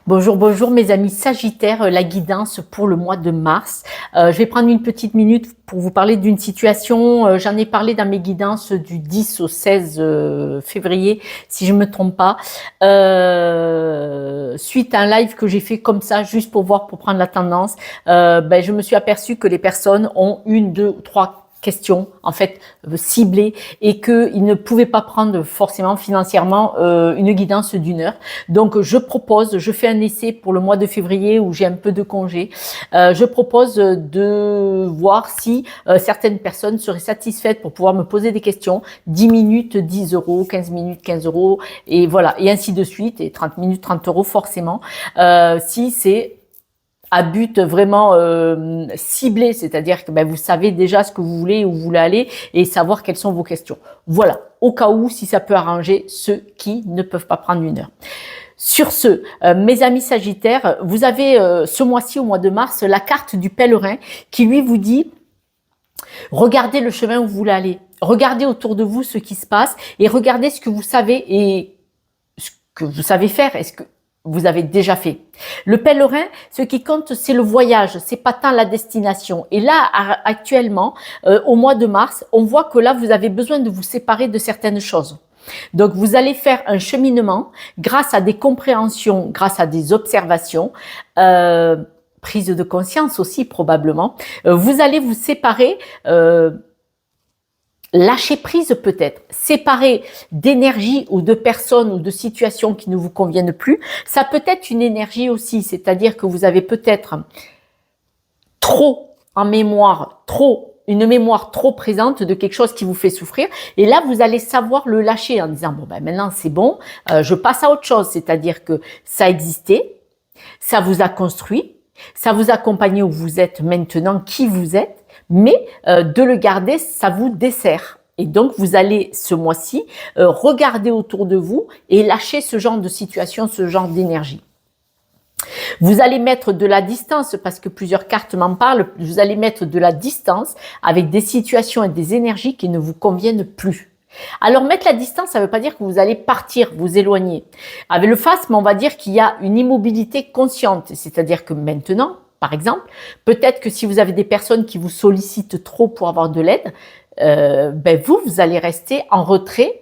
Bonjour, bonjour mes amis Sagittaires, la guidance pour le mois de mars. Je vais prendre une petite minute pour vous parler d'une situation. J'en ai parlé dans mes guidances du 10 au 16 février, si je me trompe pas. Suite à un live que j'ai fait comme ça, juste pour voir, pour prendre la tendance, je me suis aperçue que les personnes ont une, deux ou trois questions en fait ciblées et qu'ils ne pouvaient pas prendre forcément financièrement une guidance d'une heure. Donc je fais un essai pour le mois de février où j'ai un peu de congé. Je propose de voir si certaines personnes seraient satisfaites pour pouvoir me poser des questions. 10 minutes, 10 euros, 15 minutes, 15 euros, et voilà, et ainsi de suite, et 30 minutes, 30 euros forcément. Si c'est à but vraiment ciblé, c'est-à-dire que vous savez déjà ce que vous voulez, où vous voulez aller et savoir quelles sont vos questions. Voilà, au cas où, si ça peut arranger ceux qui ne peuvent pas prendre une heure. Sur ce, mes amis Sagittaires, vous avez ce mois-ci, au mois de mars, la carte du pèlerin qui lui vous dit « Regardez le chemin où vous voulez aller, regardez autour de vous ce qui se passe et regardez ce que vous savez et ce que vous savez faire. Est-ce que vous avez déjà fait. Le pèlerin, ce qui compte, c'est le voyage, c'est pas tant la destination. Et là, actuellement, au mois de mars, on voit que là, vous avez besoin de vous séparer de certaines choses. Donc, vous allez faire un cheminement grâce à des compréhensions, grâce à des observations, prise de conscience aussi probablement. Vous allez vous séparer. Lâcher prise peut-être, séparer d'énergie ou de personnes ou de situations qui ne vous conviennent plus. Ça peut être une énergie aussi, c'est-à-dire que vous avez peut-être trop en mémoire, une mémoire trop présente de quelque chose qui vous fait souffrir. Et là, vous allez savoir le lâcher en disant, bon, maintenant c'est bon, je passe à autre chose. C'est-à-dire que ça existait, ça vous a construit, ça vous a accompagné où vous êtes maintenant, qui vous êtes. Mais de le garder, ça vous dessert. Et donc, vous allez ce mois-ci regarder autour de vous et lâcher ce genre de situation, ce genre d'énergie. Vous allez mettre de la distance, parce que plusieurs cartes m'en parlent, vous allez mettre de la distance avec des situations et des énergies qui ne vous conviennent plus. Alors, mettre la distance, ça ne veut pas dire que vous allez partir, vous éloigner. Avec le phasme, on va dire qu'il y a une immobilité consciente, c'est-à-dire que maintenant, par exemple, peut-être que si vous avez des personnes qui vous sollicitent trop pour avoir de l'aide, vous allez rester en retrait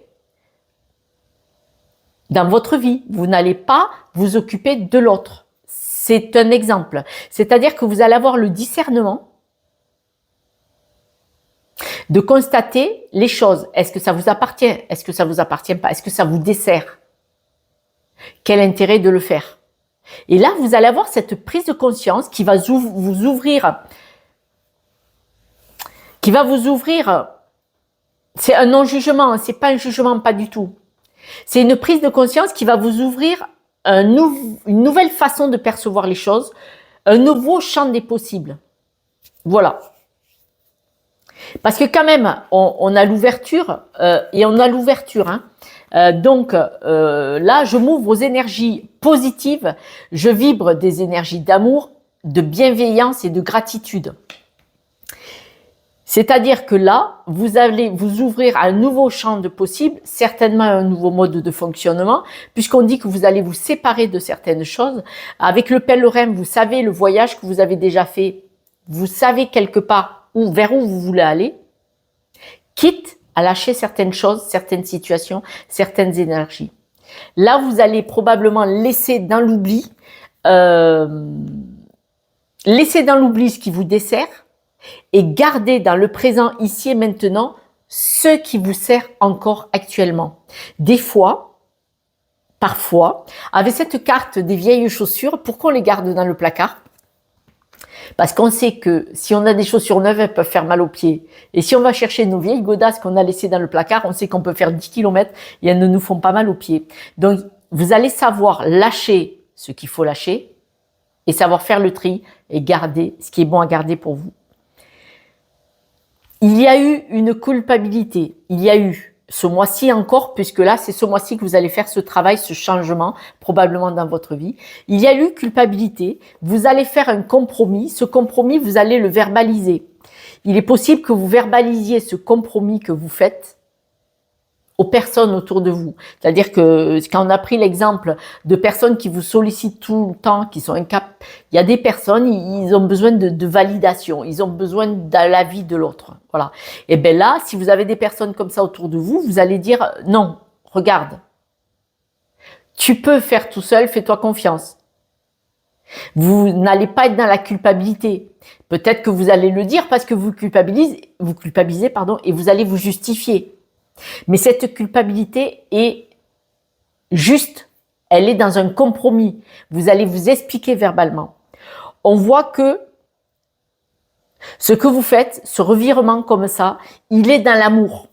dans votre vie. Vous n'allez pas vous occuper de l'autre. C'est un exemple. C'est-à-dire que vous allez avoir le discernement de constater les choses. Est-ce que ça vous appartient? Est-ce que ça vous appartient pas? Est-ce que ça vous dessert? Quel intérêt de le faire? Et là, vous allez avoir cette prise de conscience qui va vous ouvrir, c'est un non-jugement, c'est pas un jugement, pas du tout. C'est une prise de conscience qui va vous ouvrir une nouvelle façon de percevoir les choses, un nouveau champ des possibles. Voilà. Parce que quand même, on a l'ouverture, et on a l'ouverture, hein. Donc là, je m'ouvre aux énergies positives, je vibre des énergies d'amour, de bienveillance et de gratitude. C'est-à-dire que là, vous allez vous ouvrir à un nouveau champ de possibles, certainement un nouveau mode de fonctionnement, puisqu'on dit que vous allez vous séparer de certaines choses. Avec le pèlerin, vous savez le voyage que vous avez déjà fait, vous savez quelque part vers où vous voulez aller, quitte à lâcher certaines choses, certaines situations, certaines énergies. Là, vous allez probablement laisser dans l'oubli ce qui vous dessert et garder dans le présent, ici et maintenant, ce qui vous sert encore actuellement. Des fois, parfois, avec cette carte des vieilles chaussures, pourquoi on les garde dans le placard? Parce qu'on sait que si on a des chaussures neuves, elles peuvent faire mal aux pieds. Et si on va chercher nos vieilles godasses qu'on a laissées dans le placard, on sait qu'on peut faire 10 km et elles ne nous font pas mal aux pieds. Donc, vous allez savoir lâcher ce qu'il faut lâcher et savoir faire le tri et garder ce qui est bon à garder pour vous. Il y a eu une culpabilité. Il y a eu ce mois-ci encore, puisque là, c'est ce mois-ci que vous allez faire ce travail, ce changement, probablement dans votre vie. Il y a eu culpabilité. Vous allez faire un compromis. Ce compromis, vous allez le verbaliser. Il est possible que vous verbalisiez ce compromis que vous faites aux personnes autour de vous. C'est-à-dire que quand on a pris l'exemple de personnes qui vous sollicitent tout le temps, qui sont incapables, il y a des personnes, ils ont besoin de validation, ils ont besoin de l'avis de l'autre. Voilà. Et bien là, si vous avez des personnes comme ça autour de vous, vous allez dire non, regarde, tu peux faire tout seul, fais-toi confiance. Vous n'allez pas être dans la culpabilité. Peut-être que vous allez le dire parce que vous culpabilisez, pardon, et vous allez vous justifier. Mais cette culpabilité est juste, elle est dans un compromis. Vous allez vous expliquer verbalement. On voit que ce que vous faites, ce revirement comme ça, il est dans l'amour.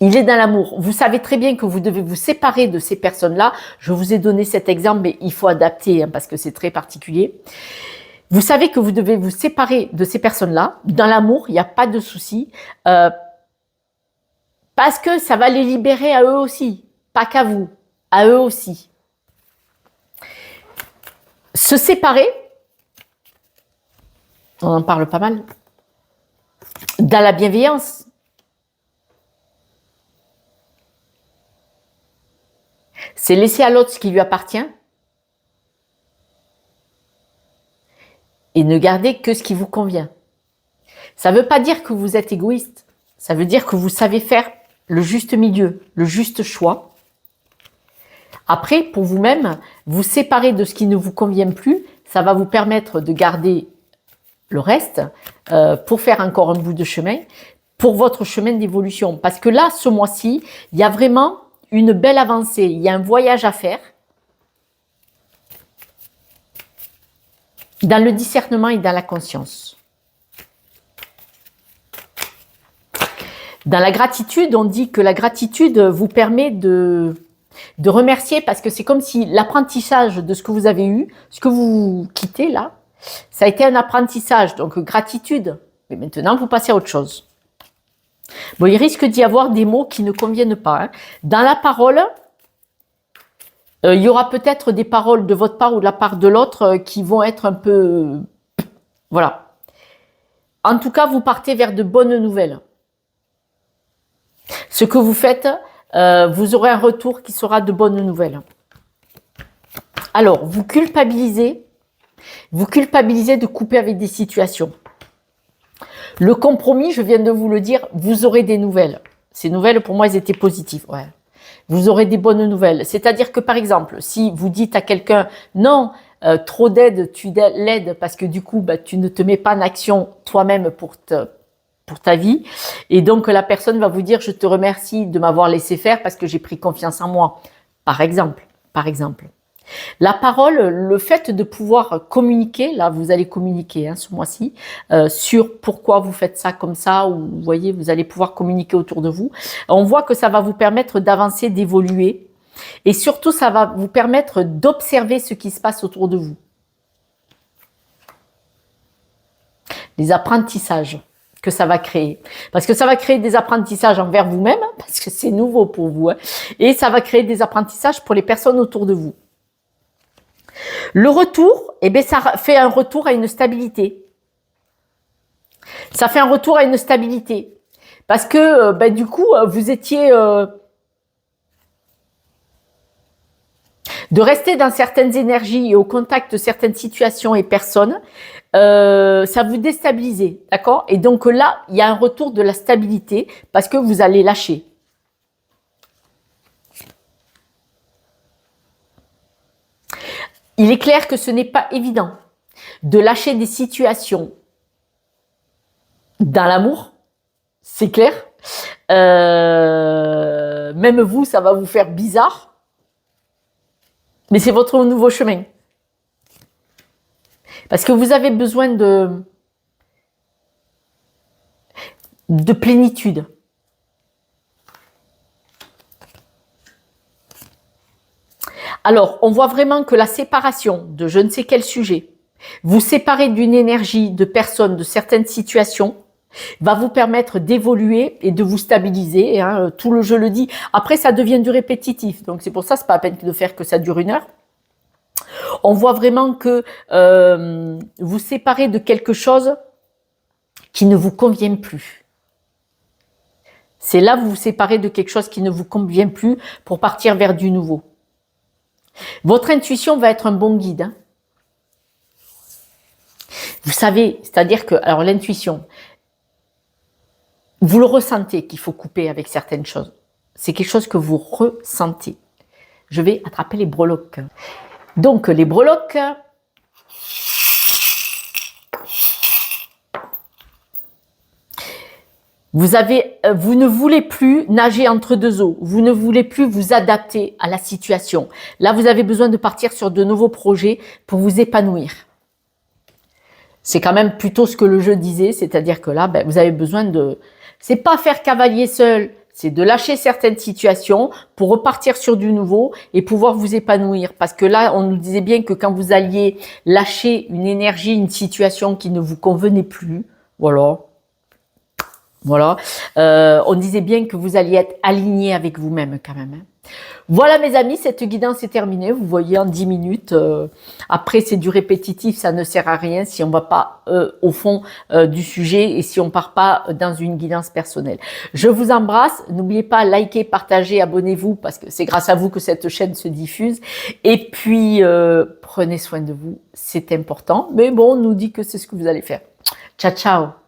Il est dans l'amour. Vous savez très bien que vous devez vous séparer de ces personnes-là. Je vous ai donné cet exemple, mais il faut adapter hein, parce que c'est très particulier. Vous savez que vous devez vous séparer de ces personnes-là. Dans l'amour, il n'y a pas de souci. Parce que ça va les libérer à eux aussi. Pas qu'à vous, à eux aussi. Se séparer, on en parle pas mal, dans la bienveillance. C'est laisser à l'autre ce qui lui appartient et ne garder que ce qui vous convient. Ça ne veut pas dire que vous êtes égoïste. Ça veut dire que vous savez faire le juste milieu, le juste choix. Après, pour vous-même, vous séparer de ce qui ne vous convient plus, ça va vous permettre de garder le reste pour faire encore un bout de chemin, pour votre chemin d'évolution. Parce que là, ce mois-ci, il y a vraiment une belle avancée. Il y a un voyage à faire dans le discernement et dans la conscience. Dans la gratitude, on dit que la gratitude vous permet de remercier parce que c'est comme si l'apprentissage de ce que vous avez eu, ce que vous quittez là, ça a été un apprentissage, donc gratitude. Mais maintenant, vous passez à autre chose. Bon, il risque d'y avoir des mots qui ne conviennent pas. Hein. Dans la parole, il y aura peut-être des paroles de votre part ou de la part de l'autre qui vont être un peu... Voilà. En tout cas, vous partez vers de bonnes nouvelles. Ce que vous faites, vous aurez un retour qui sera de bonnes nouvelles. Alors, vous culpabilisez de couper avec des situations. Le compromis, je viens de vous le dire, vous aurez des nouvelles. Ces nouvelles, pour moi, elles étaient positives. Ouais. Vous aurez des bonnes nouvelles. C'est-à-dire que, par exemple, si vous dites à quelqu'un, non, trop d'aide, tu l'aides parce que du coup, bah, tu ne te mets pas en action toi-même pour ta vie. Et donc, la personne va vous dire, je te remercie de m'avoir laissé faire parce que j'ai pris confiance en moi. Par exemple. La parole, le fait de pouvoir communiquer, là vous allez communiquer hein, ce mois-ci, sur pourquoi vous faites ça comme ça, ou vous voyez, vous allez pouvoir communiquer autour de vous. On voit que ça va vous permettre d'avancer, d'évoluer, et surtout ça va vous permettre d'observer ce qui se passe autour de vous. Les apprentissages que ça va créer. Parce que ça va créer des apprentissages envers vous-même, parce que c'est nouveau pour vous, hein, et ça va créer des apprentissages pour les personnes autour de vous. Le retour, eh bien, ça fait un retour à une stabilité. Ça fait un retour à une stabilité. Parce que, du coup, vous étiez... de rester dans certaines énergies et au contact de certaines situations et personnes, ça vous déstabilisait, d'accord? Et donc là, il y a un retour de la stabilité parce que vous allez lâcher. Il est clair que ce n'est pas évident de lâcher des situations dans l'amour, c'est clair. Même vous, ça va vous faire bizarre. Mais c'est votre nouveau chemin. Parce que vous avez besoin de plénitude. Alors, on voit vraiment que la séparation de je ne sais quel sujet, vous séparer d'une énergie, de personnes, de certaines situations, va vous permettre d'évoluer et de vous stabiliser. Hein, tout le jeu le dit. Après, ça devient du répétitif. Donc, c'est pour ça, c'est pas la peine de faire que ça dure 1 heure. On voit vraiment que vous séparez de quelque chose qui ne vous convient plus. C'est là vous vous séparez de quelque chose qui ne vous convient plus pour partir vers du nouveau. Votre intuition va être un bon guide. Hein. Vous savez, c'est-à-dire que, alors l'intuition, vous le ressentez qu'il faut couper avec certaines choses. C'est quelque chose que vous ressentez. Je vais attraper les breloques. Donc les breloques, vous ne voulez plus nager entre deux eaux. Vous ne voulez plus vous adapter à la situation. Là, vous avez besoin de partir sur de nouveaux projets pour vous épanouir. C'est quand même plutôt ce que le jeu disait, c'est-à-dire que là, vous avez besoin de... C'est pas faire cavalier seul, c'est de lâcher certaines situations pour repartir sur du nouveau et pouvoir vous épanouir. Parce que là, on nous disait bien que quand vous alliez lâcher une énergie, une situation qui ne vous convenait plus, voilà, on disait bien que vous alliez être aligné avec vous-même quand même. Hein. Voilà mes amis, cette guidance est terminée. Vous voyez en 10 minutes. Après, c'est du répétitif, ça ne sert à rien si on ne va pas au fond du sujet et si on ne part pas dans une guidance personnelle. Je vous embrasse. N'oubliez pas, likez, partagez, abonnez-vous parce que c'est grâce à vous que cette chaîne se diffuse. Et puis, prenez soin de vous, c'est important. Mais bon, on nous dit que c'est ce que vous allez faire. Ciao, ciao.